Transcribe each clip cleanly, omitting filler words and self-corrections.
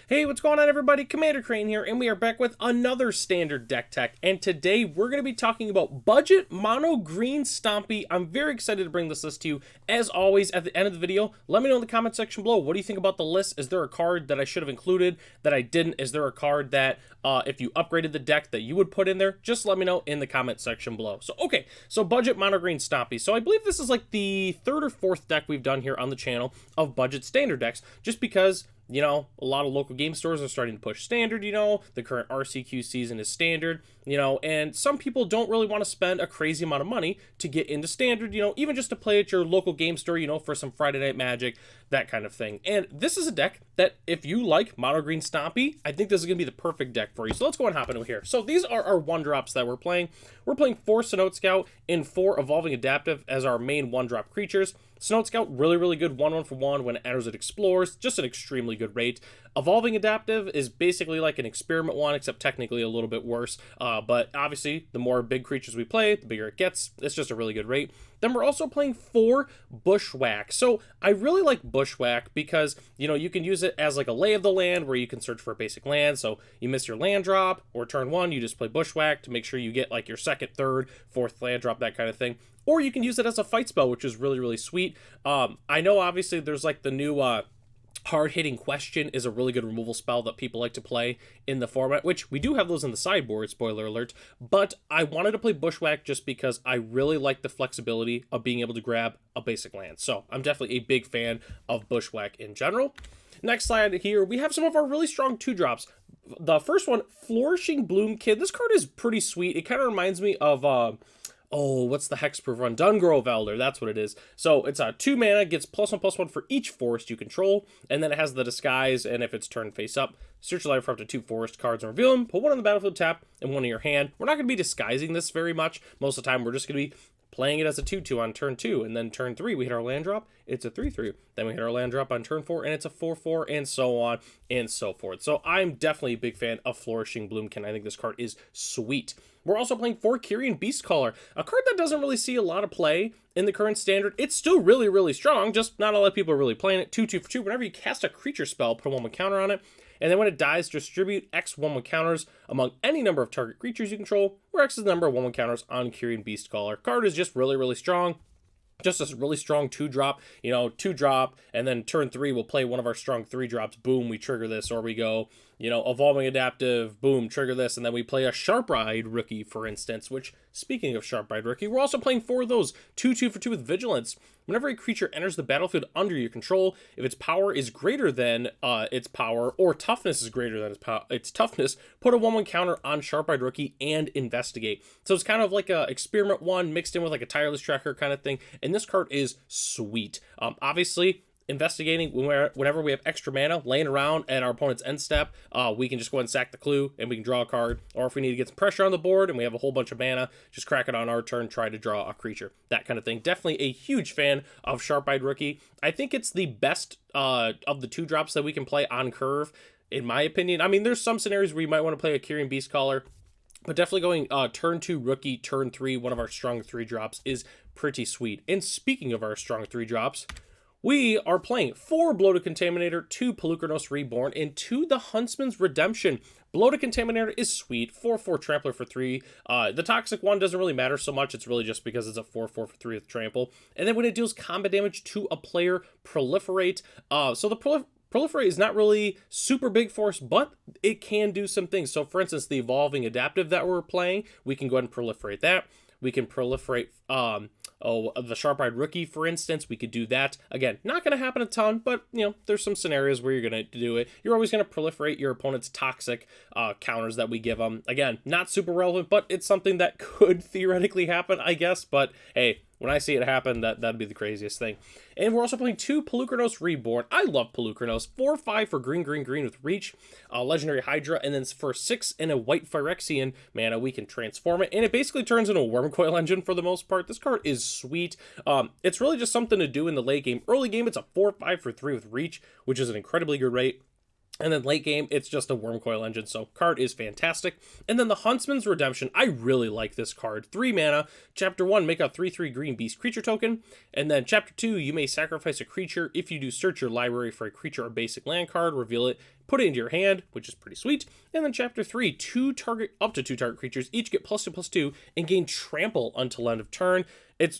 Hey, what's going on everybody? Commander Crane here, and we are back with another standard deck tech, and today we're going to be talking about budget mono green Stompy. I'm very excited to bring this list to you. As always, at the end of the video, let me know in the comment section below, what do you think about the list? Is there a card that I should have included that I didn't? Is there a card that, if you upgraded the deck, that you would put in there? Just let me know in the comment section below. So budget mono green Stompy. So I believe this is like the third or fourth deck we've done here on the channel of budget standard decks, just because a lot of local game stores are starting to push standard, the current RCQ season is standard, and some people don't really want to spend a crazy amount of money to get into standard, even just to play at your local game store, for some Friday Night Magic, that kind of thing. And this is a deck that, if you like mono green Stompy, I think this is going to be the perfect deck for you. So let's go and hop into here. So these are our 1-drops that we're playing. We're playing 4 Snout Scout and 4 Evolving Adaptive as our main 1-drop creatures. Snout Scout, really good 1/1 for 1 when it enters, it explores, just an extremely good rate. Evolving Adaptive is basically like an experiment 1, except technically a little bit worse, but obviously the more big creatures we play, the bigger it gets. It's just a really good rate. Then we're also playing 4 Bushwhack. So I really like Bushwhack because, you can use it as like a lay of the land where you can search for a basic land. So you miss your land drop, or turn 1, you just play Bushwhack to make sure you get like your second, third, fourth land drop, that kind of thing. Or you can use it as a fight spell, which is really sweet. I know obviously there's like the new hard-hitting question is a really good removal spell that people like to play in the format, which we do have those in the sideboard, spoiler alert, but I wanted to play Bushwhack just because I really like the flexibility of being able to grab a basic land. So I'm definitely a big fan of Bushwhack in general. Next slide here, we have some of our really strong 2-drops. The first one, Flourishing Bloom Kid. This card is pretty sweet. It kind of reminds me of what's the hexproof run? Dungrove Elder, that's what it is. So it's a 2 mana, gets +1/+1 for each forest you control, and then it has the disguise, and if it's turned face up, search your library for up to 2 forest cards and reveal them, put 1 on the battlefield tap, and 1 in your hand. We're not going to be disguising this very much. Most of the time, we're just going to be playing it as a 2/2 on turn 2, and then turn 3, we hit our land drop, it's a 3/3. Then we hit our land drop on turn 4, and it's a 4/4, and so on and so forth. So I'm definitely a big fan of Flourishing Bloomkin. I think this card is sweet. We're also playing 4 Kyrian Beastcaller, a card that doesn't really see a lot of play in the current standard. It's still really strong, just not a lot of people are really playing it. 2/2 for 2. Whenever you cast a creature spell, put a 1/1 counter on it, and then when it dies, distribute X 1/1 counters among any number of target creatures you control, where X is the number of 1/1 counters on Kyrian Beastcaller. Card is just really strong. Just a really strong 2-drop, 2-drop, and then turn 3, we'll play one of our strong 3-drops, boom, we trigger this, or we go, Evolving Adaptive, boom, trigger this, and then we play a Sharp-Eyed Rookie, for instance, which, speaking of Sharp-Eyed Rookie, we're also playing 4 of those, 2/2 for 2 with Vigilance. Whenever a creature enters the battlefield under your control, if its power is greater than its power, or toughness is greater than its toughness, put a 1/1 counter on Sharp-Eyed Rookie and investigate. So it's kind of like a experiment 1 mixed in with like a tireless tracker kind of thing, and this card is sweet. Obviously, investigating, whenever we have extra mana laying around at our opponent's end step, we can just go ahead and sack the clue and we can draw a card. Or if we need to get some pressure on the board and we have a whole bunch of mana, just crack it on our turn, try to draw a creature, that kind of thing. Definitely a huge fan of Sharp-Eyed Rookie. I think it's the best of the 2-drops that we can play on curve, in my opinion. I mean, there's some scenarios where you might want to play a Kyrian Beastcaller, but definitely going turn 2 Rookie, turn 3, one of our strong 3-drops is pretty sweet. And speaking of our strong 3-drops, we are playing 4 Bloated Contaminator, 2 Pelucranos Reborn, and 2 The Huntsman's Redemption. Bloated Contaminator is sweet, 4/4 Trampler for 3. The Toxic one doesn't really matter so much, it's really just because it's a 4/4 for 3 with Trample. And then when it deals combat damage to a player, Proliferate. So the Proliferate is not really super big for us, but it can do some things. So for instance, the Evolving Adaptive that we're playing, we can go ahead and proliferate that. We can proliferate the Sharp-Eyed Rookie, for instance. We could do that. Again, not going to happen a ton, but, there's some scenarios where you're going to do it. You're always going to proliferate your opponent's toxic counters that we give them. Again, not super relevant, but it's something that could theoretically happen, I guess. But, hey, when I see it happen, that'd be the craziest thing. And we're also playing 2 Pelucranos Reborn. I love Pelucranos. 4/5 for green with Reach, Legendary Hydra, and then for 6 and a white Phyrexian mana, we can transform it. And it basically turns into a Wormcoil Engine for the most part. This card is sweet. It's really just something to do in the late game. Early game, it's a 4/5 for 3 with Reach, which is an incredibly good rate. And then late game, it's just a Wormcoil Engine, so card is fantastic. And then the Huntsman's Redemption, I really like this card. 3 mana, Chapter 1, make a 3/3 green beast creature token. And then Chapter 2, you may sacrifice a creature. If you do, search your library for a creature or basic land card, reveal it, put it into your hand, which is pretty sweet. And then Chapter 3, up to two target creatures, each get +2/+2, and gain trample until end of turn.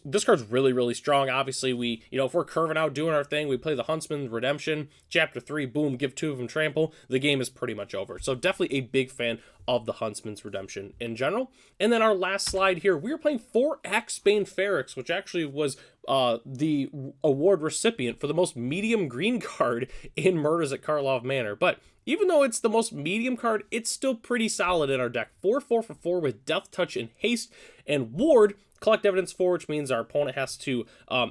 This card's really, really strong. Obviously, if we're curving out, doing our thing, we play the Huntsman Redemption, Chapter 3, boom, give 2 of them trample, the game is pretty much over. So definitely a big fan of the Huntsman's Redemption in general. And then our last slide here, we are playing 4 Axebane Ferrex, which actually was the award recipient for the most medium green card in Murders at Karlov Manor. But even though it's the most medium card, it's still pretty solid in our deck. 4/4 for 4 with Death Touch and Haste, and Ward, collect evidence 4, which means our opponent has to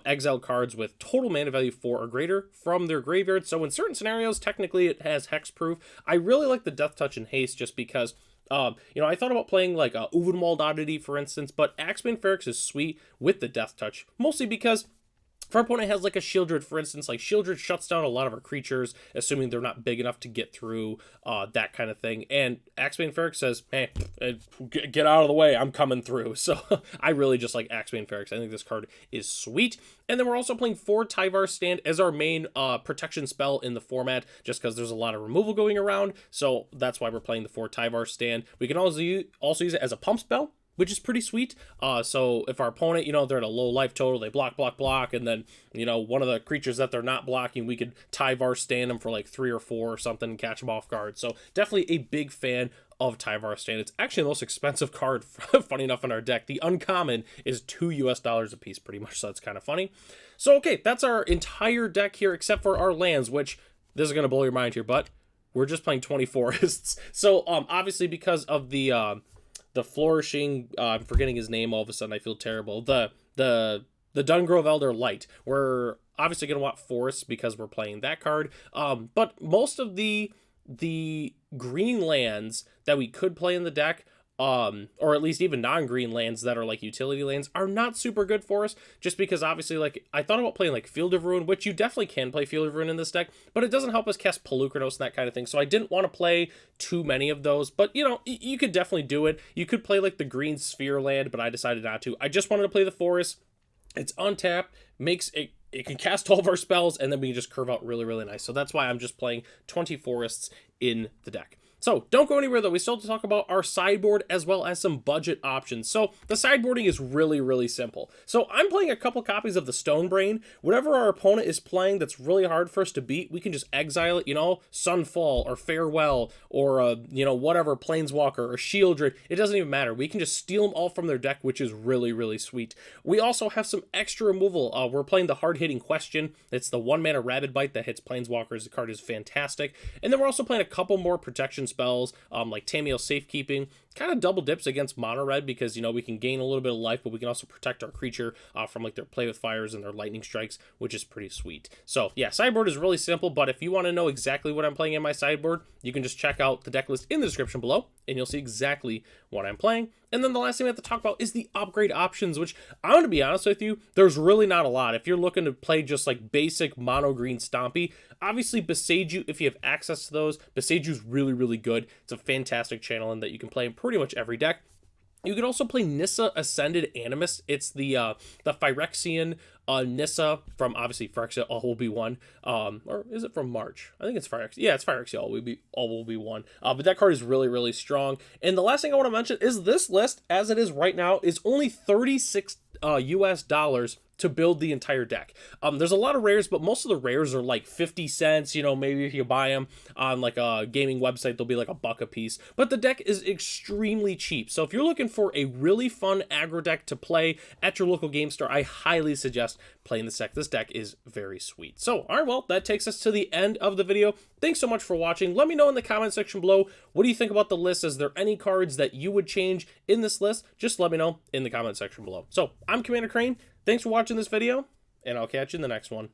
exile cards with total mana value 4 or greater from their graveyard. So in certain scenarios, technically it has hexproof. I really like the Death Touch and Haste just because I thought about playing like a Uvenwald Oddity, for instance, but Axebane Ferrex is sweet with the Death Touch, mostly because if our opponent has like a Shieldred, for instance, like Shieldred shuts down a lot of our creatures, assuming they're not big enough to get through that kind of thing. And Axebane Ferrex says, hey, get out of the way, I'm coming through. So I really just like Axebane Ferrex. I think this card is sweet. And then we're also playing 4 Tyvar Stand as our main protection spell in the format, just because there's a lot of removal going around. So that's why we're playing the 4 Tyvar Stand. We can also use it as a pump spell, which is pretty sweet. So if our opponent, they're at a low life total, they block, and then, one of the creatures that they're not blocking, we could Tyvar Stand them for like 3 or 4 or something and catch them off guard. So definitely a big fan of Tyvar Stand. It's actually the most expensive card, funny enough, in our deck. The uncommon is $2 a piece, pretty much, so that's kind of funny. So, okay, that's our entire deck here, except for our lands, which, this is going to blow your mind here, but we're just playing 20 forests. So, obviously, because of the flourishing, I'm forgetting his name all of a sudden, I feel terrible, the Dungrove Elder Light, we're obviously going to want forests because we're playing that card, but most of the green lands that we could play in the deck, or at least even non-green lands that are like utility lands, are not super good for us, just because obviously, like, I thought about playing like Field of Ruin, which you definitely can play Field of Ruin in this deck, but it doesn't help us cast Pelucranos and that kind of thing, so I didn't want to play too many of those. But you could definitely do it. You could play like the green Sphere land, but I decided not to. I just wanted to play the forest. It's untapped, it can cast all of our spells, and then we can just curve out really, really nice. So that's why I'm just playing 20 forests in the deck. So don't go anywhere, though. We still have to talk about our sideboard as well as some budget options. So the sideboarding is really, really simple. So I'm playing a couple copies of the Stone Brain. Whatever our opponent is playing that's really hard for us to beat, we can just exile it, Sunfall or Farewell or, whatever, Planeswalker or Shieldred. It doesn't even matter. We can just steal them all from their deck, which is really, really sweet. We also have some extra removal. We're playing the hard-hitting Question. It's the 1-mana Rabid Bite that hits Planeswalkers. The card is fantastic. And then we're also playing a couple more protection spells, like Tamiel Safekeeping. Kind of double dips against mono red because, we can gain a little bit of life, but we can also protect our creature from like their Play with Fires and their Lightning Strikes, which is pretty sweet. So yeah, sideboard is really simple, but if you want to know exactly what I'm playing in my sideboard, you can just check out the deck list in the description below, and you'll see exactly what I'm playing. And then the last thing we have to talk about is the upgrade options, which I'm going to be honest with you, there's really not a lot. If you're looking to play just like basic mono green Stompy, obviously Beseiju, if you have access to those, Beseiju's really, really good. It's a fantastic channel in that you can play in pretty much every deck. You can also play Nissa Ascended Animus. It's the Phyrexian Nissa from, obviously, Phyrexia All Will Be One. Or is it from March? I think it's Phyrexia. Yeah, it's Phyrexia All Will Be One. But that card is really, really strong. And the last thing I want to mention is this list, as it is right now, is only $36 US to build the entire deck. There's a lot of rares, but most of the rares are like 50 cents, maybe if you buy them on like a gaming website, they'll be like $1 a piece, but the deck is extremely cheap. So if you're looking for a really fun aggro deck to play at your local game store, I highly suggest playing this deck. This deck is very sweet. So, all right, well, that takes us to the end of the video. Thanks so much for watching. Let me know in the comment section below, what do you think about the list? Is there any cards that you would change in this list? Just let me know in the comment section below. So, I'm Commander Crane. Thanks for watching this video, and I'll catch you in the next one.